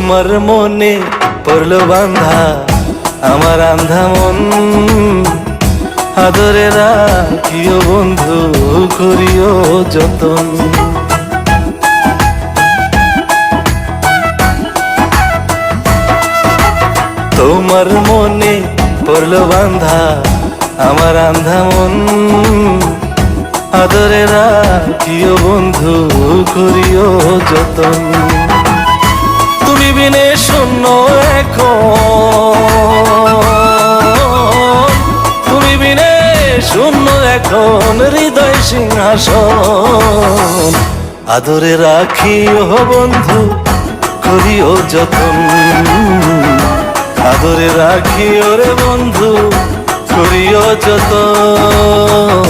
তোমার মনে পড়লো বান্ধা আমার আন্ধা মন, আদরে রাখিও বন্ধু করিও যতন। তোমার মনে পড়লো বান্ধা আমার আন্ধা মন, আদরে রাখিও বন্ধু করিও যতন। তুমি বিনে শূন্য এখন, তুমি বিনে শূন্য এখন হৃদয় সিংহাসন, আদরে রাখিও বন্ধু করিও যতন, আদরে রাখিও রে বন্ধু করিও যতন।